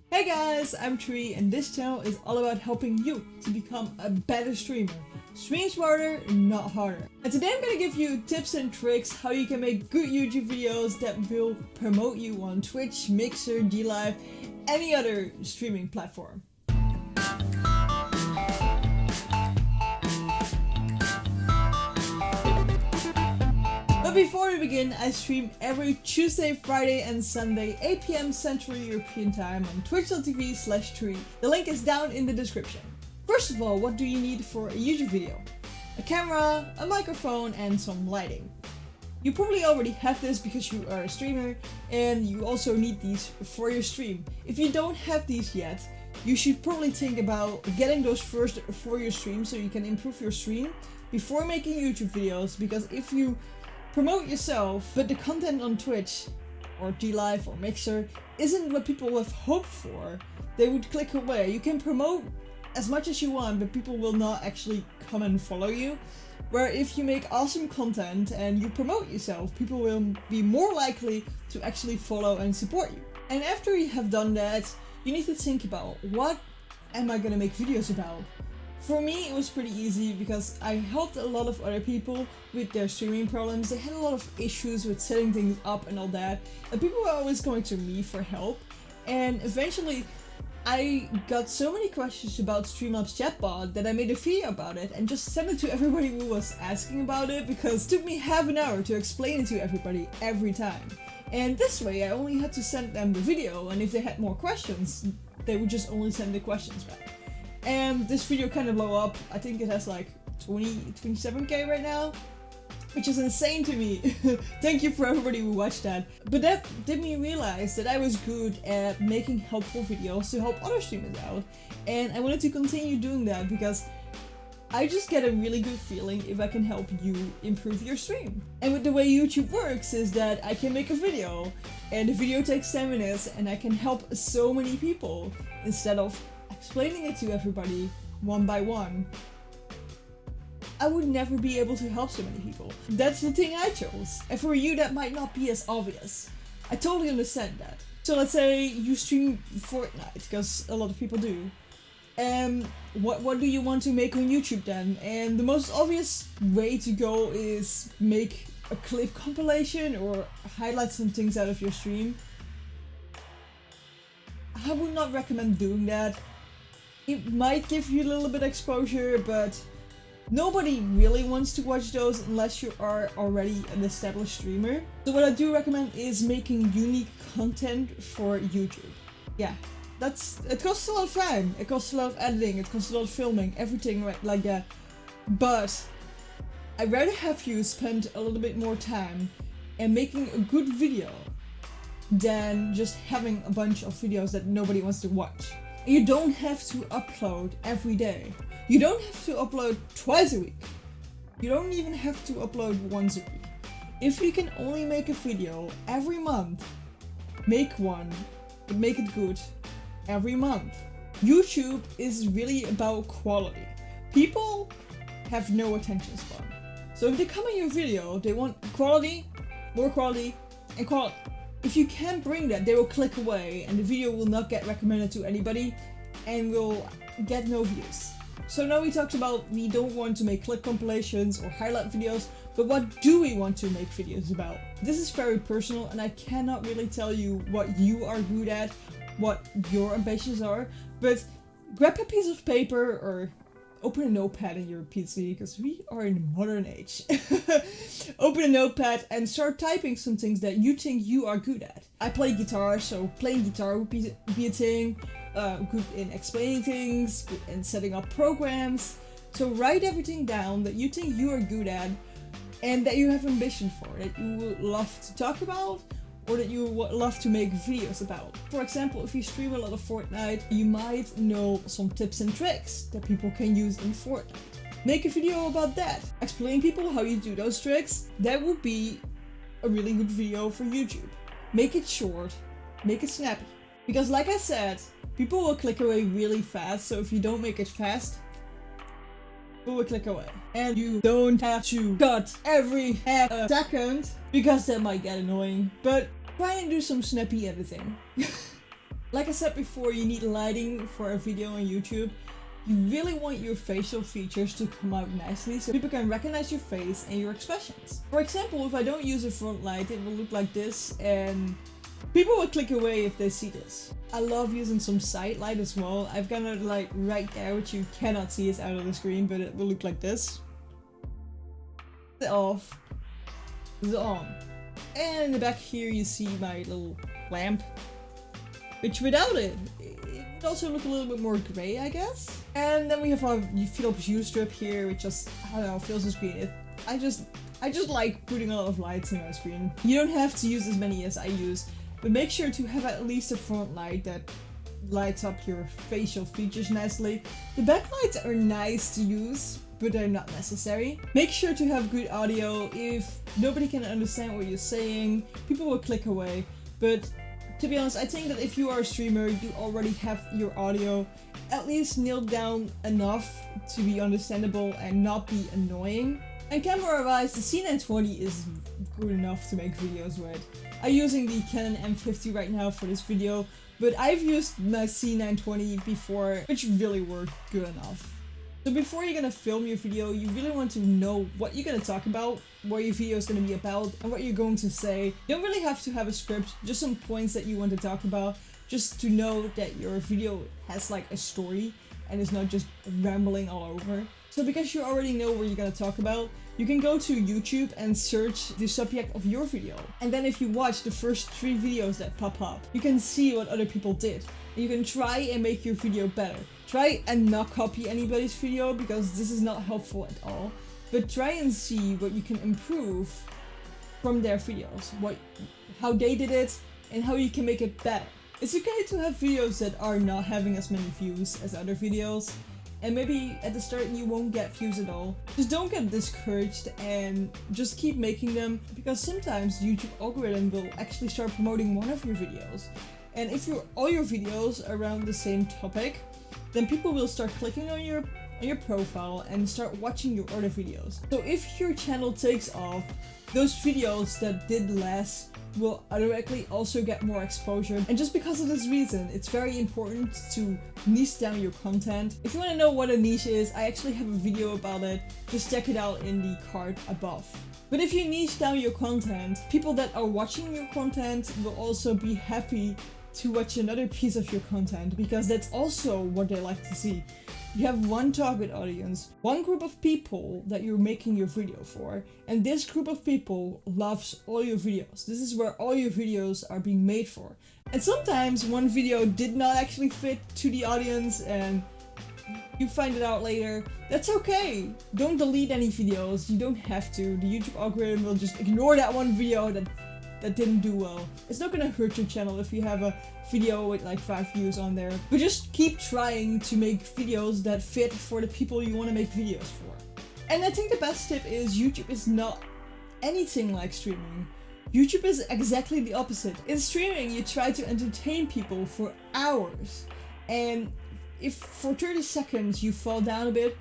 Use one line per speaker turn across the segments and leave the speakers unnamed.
Hey guys, I'm Trui and this channel is all about helping you to become a better streamer. Stream smarter, not harder. And today I'm gonna give you tips and tricks how you can make good YouTube videos that will promote you on Twitch, Mixer, DLive, any other streaming platform. But before we begin, I stream every Tuesday, Friday and Sunday 8 PM Central European Time on twitch.tv/Trui. The link is down in the description. First of all, what do you need for a YouTube video? A camera, a microphone and some lighting. You probably already have this because you are a streamer and you also need these for your stream. If you don't have these yet, you should probably think about getting those first for your stream so you can improve your stream before making YouTube videos, because if you promote yourself, but the content on Twitch or DLive or Mixer isn't what people have hoped for, they would click away. You can promote as much as you want, but people will not actually come and follow you. Where if you make awesome content and you promote yourself, people will be more likely to actually follow and support you. And after you have done that, you need to think about, what am I gonna make videos about? For me, it was pretty easy because I helped a lot of other people with their streaming problems. They had a lot of issues with setting things up and all that, and people were always going to me for help. And eventually, I got so many questions about Streamlabs chatbot that I made a video about it and just sent it to everybody who was asking about it, because it took me half an hour to explain it to everybody every time. And this way, I only had to send them the video, and if they had more questions, they would just only send the questions back. And this video kind of blew up. I think it has like 27k right now, which is insane to me. Thank you for everybody who watched that. But that did me realize that I was good at making helpful videos to help other streamers out. And I wanted to continue doing that because I just get a really good feeling if I can help you improve your stream. And with the way YouTube works is that I can make a video and the video takes 10 minutes and I can help so many people instead of explaining it to everybody one by one. I would never be able to help so many people. That's the thing I chose. And for you, that might not be as obvious. I totally understand that. So let's say you stream Fortnite, because a lot of people do. What do you want to make on YouTube then? And the most obvious way to go is make a clip compilation or highlight some things out of your stream. I would not recommend doing that. It might give you a little bit of exposure, but nobody really wants to watch those unless you are already an established streamer. So what I do recommend is making unique content for YouTube. Yeah, it costs a lot of time, it costs a lot of editing, it costs a lot of filming, everything like that. But I'd rather have you spend a little bit more time and making a good video than just having a bunch of videos that nobody wants to watch. You don't have to upload every day. You don't have to upload twice a week. You don't even have to upload once a week. If you can only make a video every month, make one, but make it good every month. YouTube is really about quality. People have no attention span. So if they come in your video, they want quality, more quality, and quality. If you can't bring that, they will click away and the video will not get recommended to anybody and will get no views. So now we talked about we don't want to make clip compilations or highlight videos, but what do we want to make videos about? This is very personal and I cannot really tell you what you are good at, what your ambitions are, but grab a piece of paper or open a notepad in your PC, because we are in the modern age. Open a notepad and start typing some things that you think you are good at. I play guitar, so playing guitar would be a thing. Good in explaining things, good in setting up programs. So write everything down that you think you are good at and that you have ambition for, that you would love to talk about or that you would love to make videos about. For example, if you stream a lot of Fortnite, you might know some tips and tricks that people can use in Fortnite. Make a video about that. Explain people how you do those tricks. That would be a really good video for YouTube. Make it short, make it snappy. Because like I said, people will click away really fast, so if you don't make it fast, people will click away. And you don't have to cut every half a second, because that might get annoying. But try and do some snappy editing. Like I said before, you need lighting for a video on YouTube. You really want your facial features to come out nicely so people can recognize your face and your expressions. For example, if I don't use a front light, it will look like this and people will click away if they see this. I love using some side light as well. I've got it like right there, which you cannot see is out of the screen, but it will look like this. It's off. It's on. And in the back here you see my little lamp, which without it would also look a little bit more gray, I guess. And then we have our Philips Hue strip here, which just, I don't know, fills the screen. I just like putting a lot of lights in my screen. You don't have to use as many as I use, but make sure to have at least a front light that lights up your facial features nicely. The backlights are nice to use, but they're not necessary. Make sure to have good audio. If nobody can understand what you're saying, people will click away. But to be honest, I think that if you are a streamer, you already have your audio at least nailed down enough to be understandable and not be annoying. And camera-wise, the C920 is good enough to make videos with. I'm using the Canon M50 right now for this video, but I've used my C920 before, which really worked good enough. So before you're gonna film your video, you really want to know what you're gonna talk about, what your video is gonna be about, and what you're going to say. You don't really have to have a script, just some points that you want to talk about, just to know that your video has like a story and it's not just rambling all over. So because you already know what you're gonna talk about, you can go to YouTube and search the subject of your video. And then if you watch the first 3 videos that pop up, you can see what other people did. And you can try and make your video better. Try and not copy anybody's video because this is not helpful at all. But try and see what you can improve from their videos. How they did it and how you can make it better. It's okay to have videos that are not having as many views as other videos. And maybe at the start you won't get views at all. Just don't get discouraged and just keep making them, because sometimes YouTube algorithm will actually start promoting one of your videos. And if all your videos are around the same topic, then people will start clicking on your profile and start watching your other videos. So if your channel takes off, those videos that did less will automatically also get more exposure. And just because of this reason, it's very important to niche down your content. If you want to know what a niche is, I actually have a video about it. Just check it out in the card above. But if you niche down your content, people that are watching your content will also be happy to watch another piece of your content, because that's also what they like to see. You have one target audience, one group of people that you're making your video for, and this group of people loves all your videos. This is where all your videos are being made for. And sometimes one video did not actually fit to the audience and you find it out later. That's okay. Don't delete any videos. You don't have to. The YouTube algorithm will just ignore that one video that didn't do well. It's not gonna hurt your channel if you have a video with like 5 views on there. But just keep trying to make videos that fit for the people you want to make videos for. And I think the best tip is YouTube is not anything like streaming. YouTube is exactly the opposite. In streaming, you try to entertain people for hours. And if for 30 seconds you fall down a bit,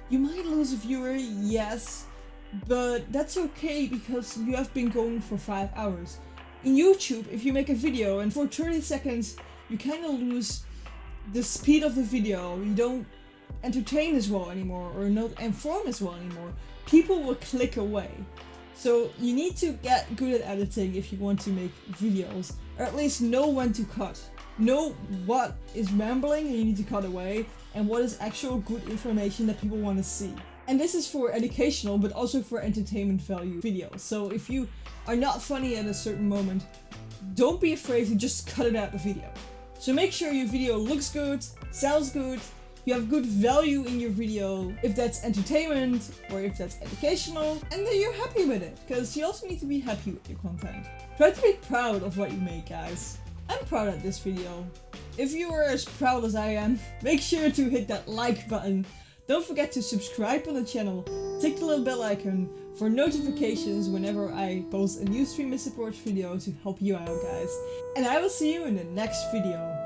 you might lose a viewer, yes. But that's okay because you have been going for 5 hours. In YouTube, if you make a video and for 30 seconds you kind of lose the speed of the video, you don't entertain as well anymore or not inform as well anymore, people will click away. So you need to get good at editing if you want to make videos, or at least know when to cut. Know what is rambling and you need to cut away, and what is actual good information that people want to see. And this is for educational, but also for entertainment value videos. So if you are not funny at a certain moment, don't be afraid to just cut it out the video. So make sure your video looks good, sounds good, you have good value in your video, if that's entertainment or if that's educational, and then you're happy with it, because you also need to be happy with your content. Try to be proud of what you make, guys. I'm proud of this video. If you are as proud as I am, make sure to hit that like button. Don't forget to subscribe on the channel, click the little bell icon for notifications whenever I post a new streamer support video to help you out, guys. And I will see you in the next video.